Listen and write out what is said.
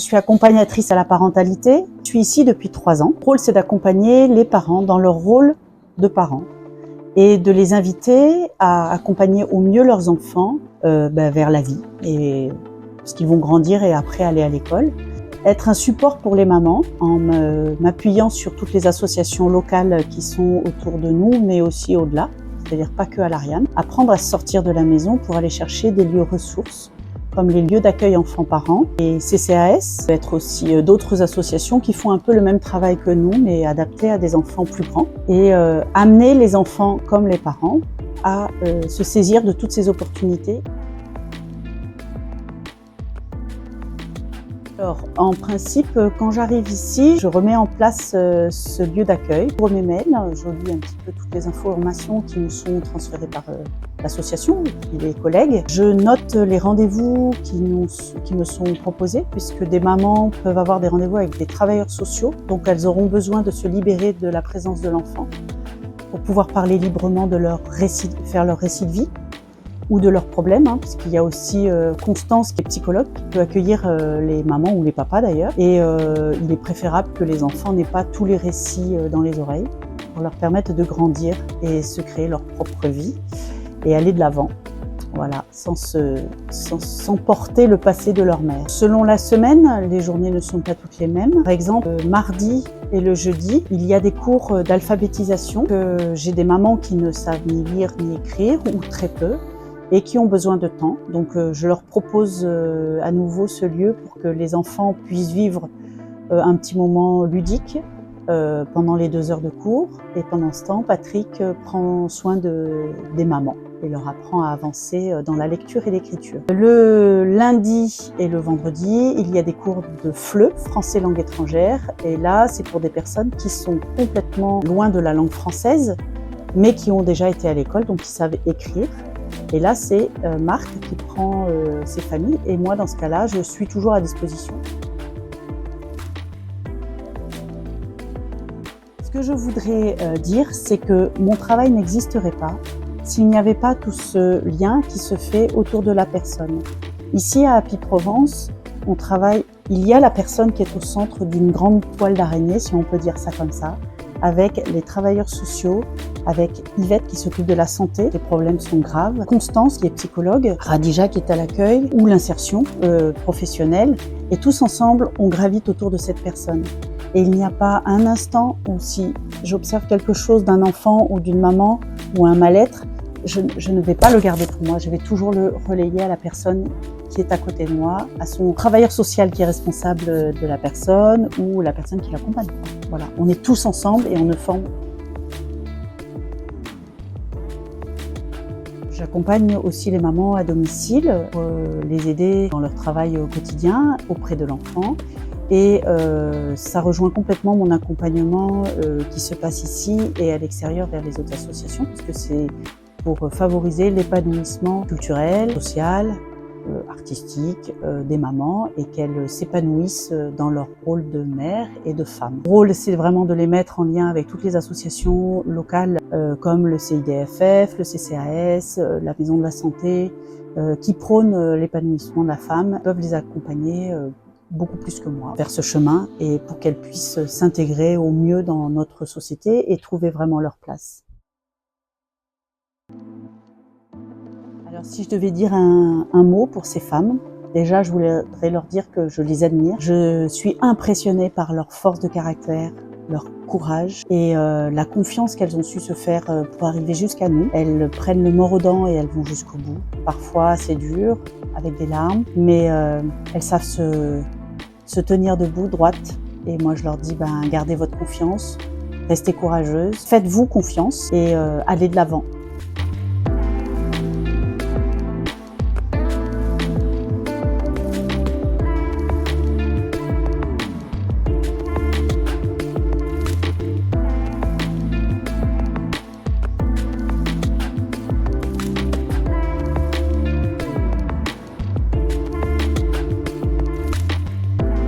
suis accompagnatrice à la parentalité. Je suis ici depuis 3 ans. Le rôle, c'est d'accompagner les parents dans leur rôle de parents et de les inviter à accompagner au mieux leurs enfants vers la vie, et parce qu'ils vont grandir et après aller à l'école. Être un support pour les mamans en m'appuyant sur toutes les associations locales qui sont autour de nous, mais aussi au-delà, c'est-à-dire pas que à l'Ariane. Apprendre à sortir de la maison pour aller chercher des lieux ressources, comme les lieux d'accueil enfants-parents et CCAS, peut être aussi d'autres associations qui font un peu le même travail que nous, mais adaptés à des enfants plus grands, et amener les enfants comme les parents à se saisir de toutes ces opportunités. Alors, en principe, quand j'arrive ici, je remets en place ce lieu d'accueil. Je remets mail, je lis un petit peu toutes les informations qui nous sont transférées par l'association et les collègues. Je note les rendez-vous qui me sont proposés, puisque des mamans peuvent avoir des rendez-vous avec des travailleurs sociaux, donc elles auront besoin de se libérer de la présence de l'enfant pour pouvoir parler librement de leur récit, faire leur récit de vie ou de leurs problèmes, parce qu'il y a aussi Constance qui est psychologue, qui peut accueillir les mamans ou les papas d'ailleurs, et il est préférable que les enfants n'aient pas tous les récits dans les oreilles pour leur permettre de grandir et se créer leur propre vie et aller de l'avant, voilà, sans porter le passé de leur mère. Selon la semaine, les journées ne sont pas toutes les mêmes. Par exemple, mardi et le jeudi, il y a des cours d'alphabétisation que j'ai des mamans qui ne savent ni lire ni écrire, ou très peu, et qui ont besoin de temps. Donc je leur propose à nouveau ce lieu pour que les enfants puissent vivre un petit moment ludique pendant les 2 heures de cours. Et pendant ce temps, Patrick prend soin des mamans et leur apprend à avancer dans la lecture et l'écriture. Le lundi et le vendredi, il y a des cours de FLE, français langue étrangère. Et là, c'est pour des personnes qui sont complètement loin de la langue française, mais qui ont déjà été à l'école, donc qui savent écrire. Et là, c'est Marc qui prend ces familles, et moi, dans ce cas-là, je suis toujours à disposition. Ce que je voudrais dire, c'est que mon travail n'existerait pas s'il n'y avait pas tout ce lien qui se fait autour de la personne. Ici, à Happy Provence, on travaille, il y a la personne qui est au centre d'une grande toile d'araignée, si on peut dire ça comme ça, avec les travailleurs sociaux, avec Yvette qui s'occupe de la santé, les problèmes sont graves, Constance qui est psychologue, Radija qui est à l'accueil, ou l'insertion professionnelle, et tous ensemble, on gravite autour de cette personne. Et il n'y a pas un instant où si j'observe quelque chose d'un enfant ou d'une maman ou un mal-être, je ne vais pas le garder pour moi, je vais toujours le relayer à la personne qui est à côté de moi, à son travailleur social qui est responsable de la personne ou la personne qui l'accompagne. Voilà, on est tous ensemble et on ne forme. J'accompagne aussi les mamans à domicile pour les aider dans leur travail au quotidien auprès de l'enfant. Et ça rejoint complètement mon accompagnement qui se passe ici et à l'extérieur vers les autres associations, puisque c'est pour favoriser l'épanouissement culturel, social, artistique des mamans, et qu'elles s'épanouissent dans leur rôle de mère et de femme. Le rôle, c'est vraiment de les mettre en lien avec toutes les associations locales comme le CIDFF, le CCAS, la Maison de la Santé, qui prônent l'épanouissement de la femme, peuvent les accompagner beaucoup plus que moi vers ce chemin, et pour qu'elles puissent s'intégrer au mieux dans notre société et trouver vraiment leur place. Alors si je devais dire un mot pour ces femmes, déjà je voudrais leur dire que je les admire. Je suis impressionnée par leur force de caractère, leur courage et la confiance qu'elles ont su se faire pour arriver jusqu'à nous. Elles prennent le mort aux dents et elles vont jusqu'au bout. Parfois c'est dur, avec des larmes, mais elles savent se tenir debout, droite. Et moi je leur dis, gardez votre confiance, restez courageuses, faites-vous confiance et allez de l'avant.